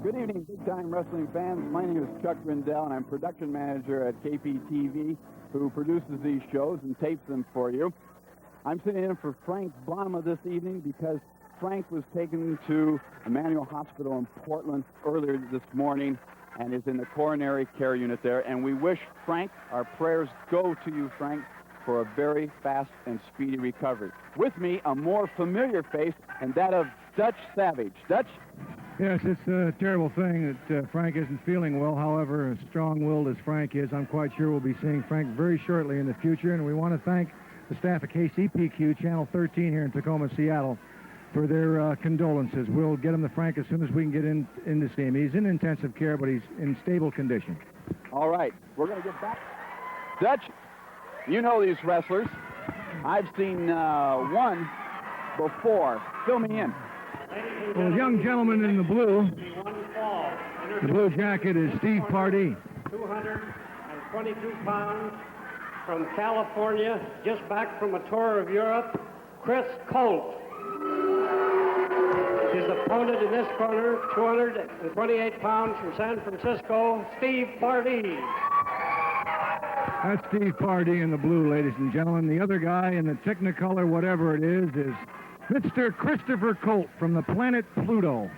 Good evening, big-time wrestling fans. My name is Chuck Grindell, and I'm production manager at KPTV, who produces these shows and tapes them for you. I'm sitting in for Frank Bonema this evening because Frank was taken to Emmanuel Hospital in Portland earlier this morning and is in the coronary care unit there. And we wish Frank, our prayers go to you, Frank, for a very fast and speedy recovery. With me, a more familiar face, and that of Dutch Savage. Dutch? Yes, it's a terrible thing that Frank isn't feeling well. However, as strong-willed as Frank is, I'm quite sure we'll be seeing Frank very shortly in the future. And we want to thank the staff of KCPQ, Channel 13 here in Tacoma, Seattle, for their condolences. We'll get him to Frank as soon as we can get in to see him. He's in intensive care, but he's in stable condition. All right, we're going to get back. Dutch, you know these wrestlers. I've seen one before. Fill me in. Well, the young gentleman in the blue jacket is Steve Pardee. 222 pounds, from California, just back from a tour of Europe, Chris Colt. His opponent in this corner, 228 pounds, from San Francisco, Steve Pardee. That's Steve Pardee in the blue, ladies and gentlemen. The other guy in the Technicolor, whatever it is Mr. Christopher Colt from the planet Pluto.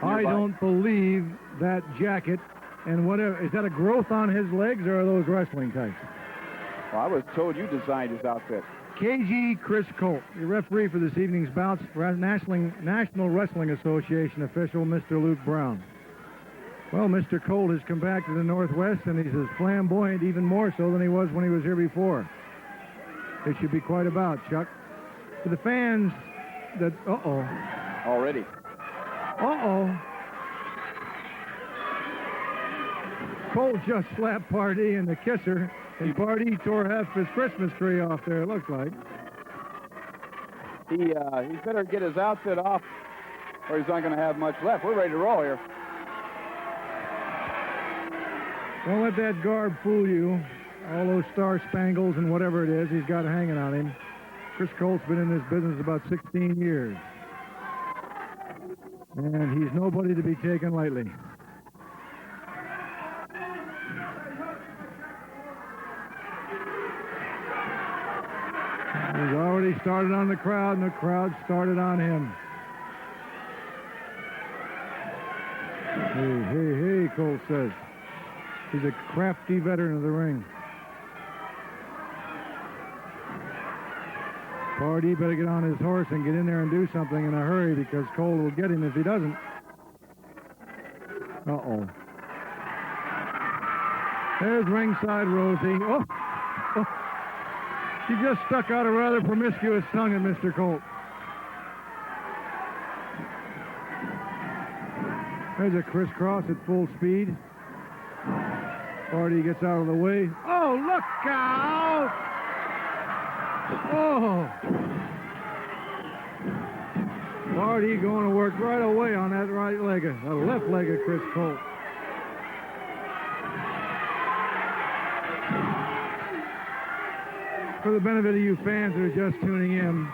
I don't believe that jacket and whatever. Is that a growth on his legs, or are those wrestling tights? Well, I was told you designed his outfit. KG Chris Colt, the referee for this evening's bouts, National Wrestling Association official, Mr. Luke Brown. Well, Mr. Colt has come back to the Northwest, and he's as flamboyant, even more so than he was when he was here before. It should be quite about, Chuck. For the fans that... Already. Colt just slapped Pardee in the kisser, and Pardee tore half his Christmas tree off there, it looks like. He better get his outfit off, or he's not going to have much left. We're ready to roll here. Don't let that garb fool you. All those star spangles and whatever it is he's got hanging on him. Chris Colt's been in this business about 16 years. And he's nobody to be taken lightly. He's already started on the crowd, and the crowd started on him. Hey, Colt says. He's a crafty veteran of the ring. Pardee better get on his horse and get in there and do something in a hurry, because Colt will get him if he doesn't. There's ringside Rosie. She just stuck out a rather promiscuous tongue at Mr. Colt. There's a crisscross at full speed. Pardee gets out of the way. Oh, look out! Oh! Pardee going to work right away on that right leg, the left leg of Chris Colt. For the benefit of you fans that are just tuning in,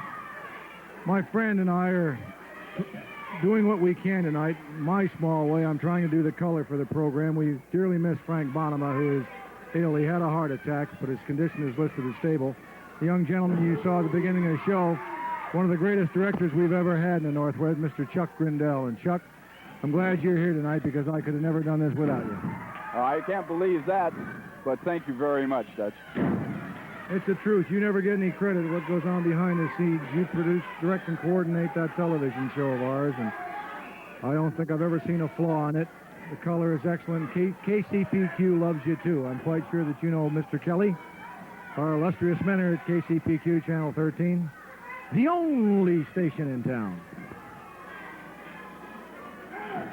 my friend and I are doing what we can tonight. In my small way, I'm trying to do the color for the program. We dearly miss Frank Bonema, who is ill. He had a heart attack, but his condition is listed as stable. The young gentleman you saw at the beginning of the show, one of the greatest directors we've ever had in the Northwest, Mr. Chuck Grindell. And Chuck, I'm glad you're here tonight, because I could have never done this without you. I can't believe that, but thank you very much, Dutch. It's the truth. You never get any credit for what goes on behind the scenes. You produce, direct, and coordinate that television show of ours, and I don't think I've ever seen a flaw in it. The color is excellent. KCPQ loves you, too. I'm quite sure that you know Mr. Kelly, our illustrious men here at KCPQ Channel 13, the only station in town.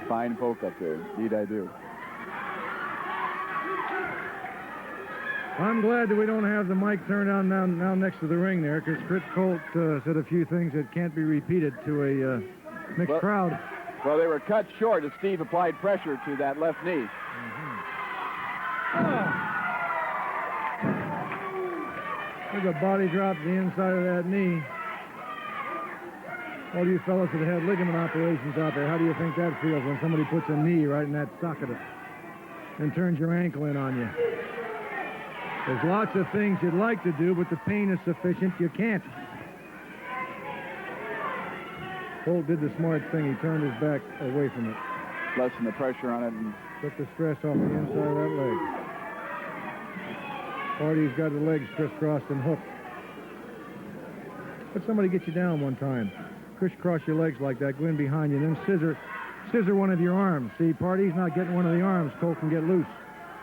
Fine folk up there. Indeed I do. I'm glad that we don't have the mic turned on now next to the ring there, because Chris Colt said a few things that can't be repeated to a mixed crowd. Well, they were cut short as Steve applied pressure to that left knee. There's a body drop to the inside of that knee. All you fellas that had ligament operations out there, how do you think that feels when somebody puts a knee right in that socket and turns your ankle in on you? There's lots of things you'd like to do, but the pain is sufficient. You can't. Colt did the smart thing. He turned his back away from it. Lessen the pressure on it and took the stress off the inside of that leg. Pardee's got the legs crisscrossed and hooked. Let somebody get you down one time. Crisscross your legs like that. Go in behind you. And then scissor one of your arms. See, Pardee's not getting one of the arms. Colt can get loose.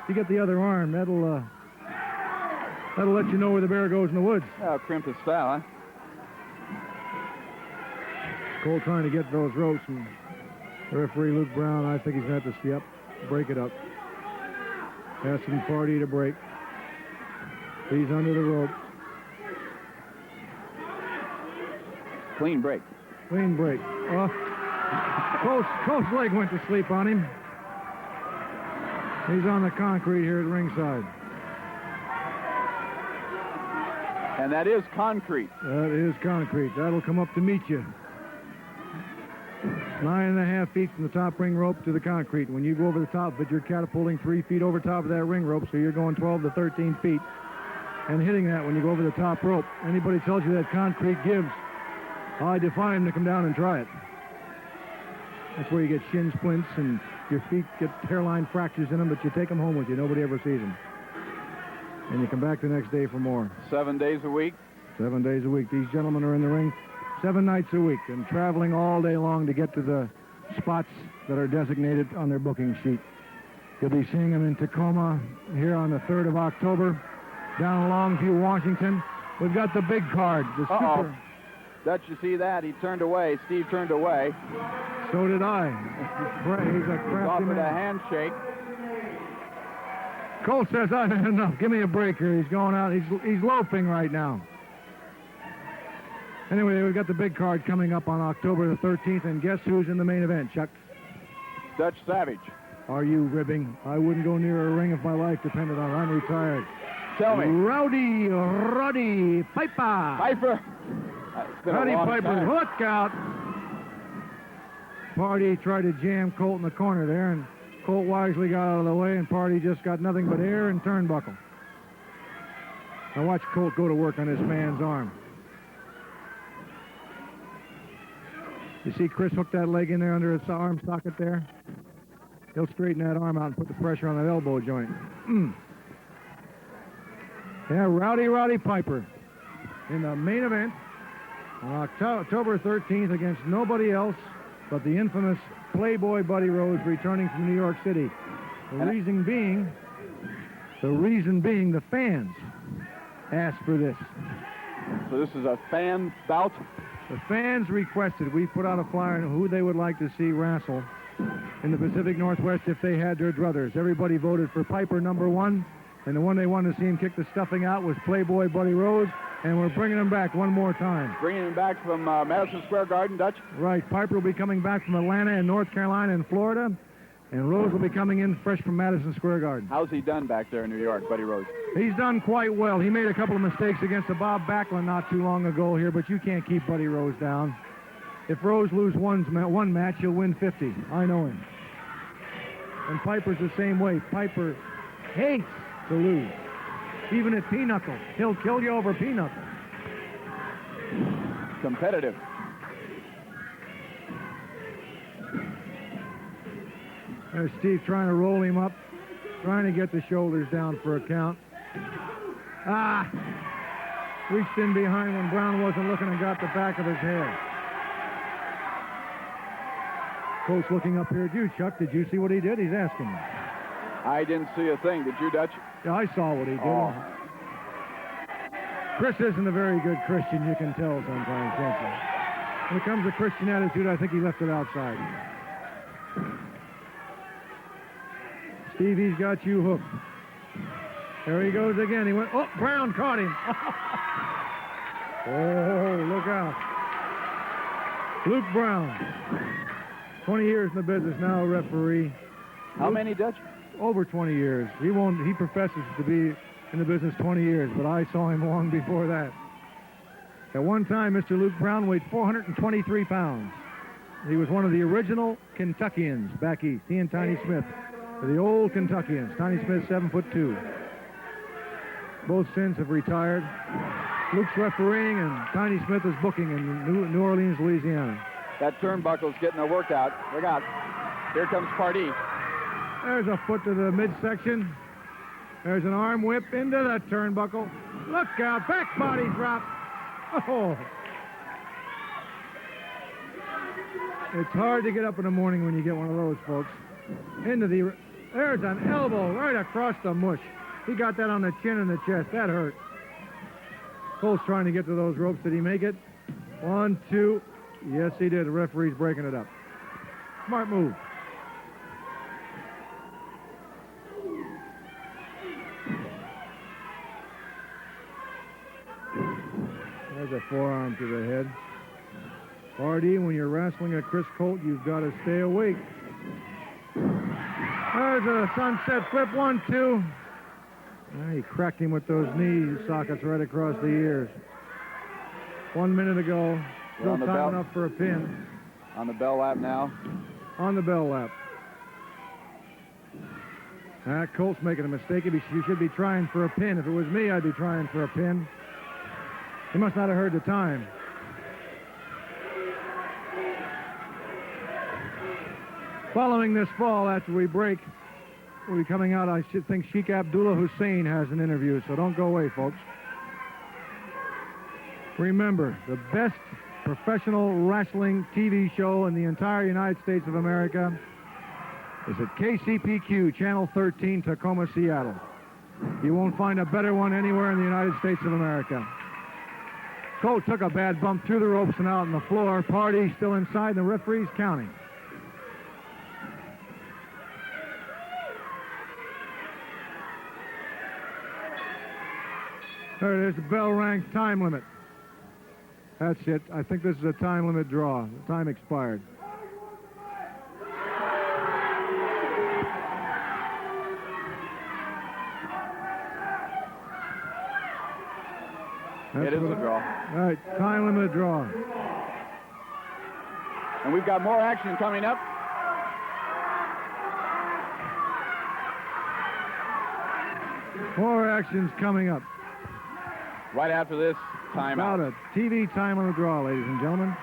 If you get the other arm, that'll let you know where the bear goes in the woods. Oh, crimp his style, huh? Colt trying to get those ropes, and referee Luke Brown, I think he's going to have to break it up. Asking Pardee to break. He's under the rope. Clean break. Clean break. Colt's leg went to sleep on him. He's on the concrete here at ringside. And that is concrete. That is concrete. That'll come up to meet you. 9.5 feet from the top ring rope to the concrete. When you go over the top of it, you're catapulting 3 feet over top of that ring rope, so you're going 12 to 13 feet and hitting that when you go over the top rope. Anybody tells you that concrete gives, I defy him to come down and try it. That's where you get shin splints and your feet get hairline fractures in them, but you take them home with you. Nobody ever sees them. And you come back the next day for more. 7 days a week? 7 days a week. These gentlemen are in the ring 7 nights a week and traveling all day long to get to the spots that are designated on their booking sheet. You'll be seeing them in Tacoma here on the 3rd of October, down Longview, Washington. We've got the big card, the super. Dutch, you see that? He turned away. Steve turned away. So did I. He's a crafty offered man. a handshake. Colt says, I've had enough. Give me a break here. He's going out. He's loafing right now. Anyway, we've got the big card coming up on October the 13th, and guess who's in the main event, Chuck? Dutch Savage. Are you ribbing? I wouldn't go near a ring if my life depended on it. I'm retired. Tell me. Roddy Piper. Piper. Roddy Piper, look out. Pardee tried to jam Colt in the corner there, and Colt wisely got out of the way, and Pardee just got nothing but air and turnbuckle. Now watch Colt go to work on this man's arm. You see Chris hook that leg in there under his arm socket there? He'll straighten that arm out and put the pressure on that elbow joint. Yeah, Roddy Piper in the main event on October 13th against nobody else but the infamous Playboy Buddy Rose returning from New York City. The reason being the fans asked for this. So this is a fan bout? The fans requested. We put out a flyer on who they would like to see wrestle in the Pacific Northwest if they had their druthers. Everybody voted for Piper #1, and the one they wanted to see him kick the stuffing out was Playboy Buddy Rose, and we're bringing him back one more time. Bringing him back from Madison Square Garden, Dutch? Right. Piper will be coming back from Atlanta and North Carolina and Florida, and Rose will be coming in fresh from Madison Square Garden. How's he done back there in New York, Buddy Rose? He's done quite well. He made a couple of mistakes against the Bob Backlund not too long ago here, but you can't keep Buddy Rose down. If Rose loses one match, he'll win 50. I know him. And Piper's the same way. Piper hates to lose. Even at pinochle. He'll kill you over pinochle. Competitive. There's Steve trying to roll him up, trying to get the shoulders down for a count. Reached in behind when Brown wasn't looking and got the back of his head. Colt's looking up here at you, Chuck. Did you see what he did? He's asking me. I didn't see a thing. Did you, Dutch? Yeah, I saw what he did. Oh. Chris isn't a very good Christian, you can tell sometimes, can't you? When it comes to Christian attitude, I think he left it outside. Stevie's got you hooked. There he goes again. He went, Brown caught him. Oh, look out. Luke Brown, 20 years in the business, now a referee. How many, Dutch? Over 20 years. He professes to be in the business 20 years, but I saw him long before that. At one time, Mr. Luke Brown weighed 423 pounds. He was one of the original Kentuckians back east. He and Tiny Smith are the old Kentuckians. Tiny Smith, 7'2". Both since have retired. Luke's refereeing and Tiny Smith is booking in New Orleans, Louisiana. That turnbuckle's getting a workout. Look out. Here comes Pardee. There's a foot to the midsection. There's an arm whip into the turnbuckle. Look out, back body drop. Oh. It's hard to get up in the morning when you get one of those, folks. There's an elbow right across the mush. He got that on the chin and the chest. That hurt. Colt's trying to get to those ropes. Did he make it? 1, 2. Yes, he did. The referee's breaking it up. Smart move. There's a forearm to the head. Pardee, when you're wrestling a Chris Colt, you've got to stay awake. There's a sunset flip, 1, 2. He cracked him with those knee sockets right across the ears. 1 minute ago. Still time enough for a pin. On the bell lap now. On the bell lap. Colt's making a mistake. He should be trying for a pin. If it was me, I'd be trying for a pin. He must not have heard the time. Following this fall, after we break, we'll be coming out. I should think Sheikh Abdullah Hussein has an interview, so don't go away, folks. Remember, the best professional wrestling TV show in the entire United States of America is at KCPQ, Channel 13, Tacoma, Seattle. You won't find a better one anywhere in the United States of America. Colt took a bad bump through the ropes and out on the floor. Pardee still inside, and the referee's counting. There's the bell rang, time limit. That's it. I think this is a time limit draw. The time expired. It is a draw. All right, time limit draw. And we've got more action coming up. More action's coming up. Right after this timeout. About a TV time on the draw, ladies and gentlemen.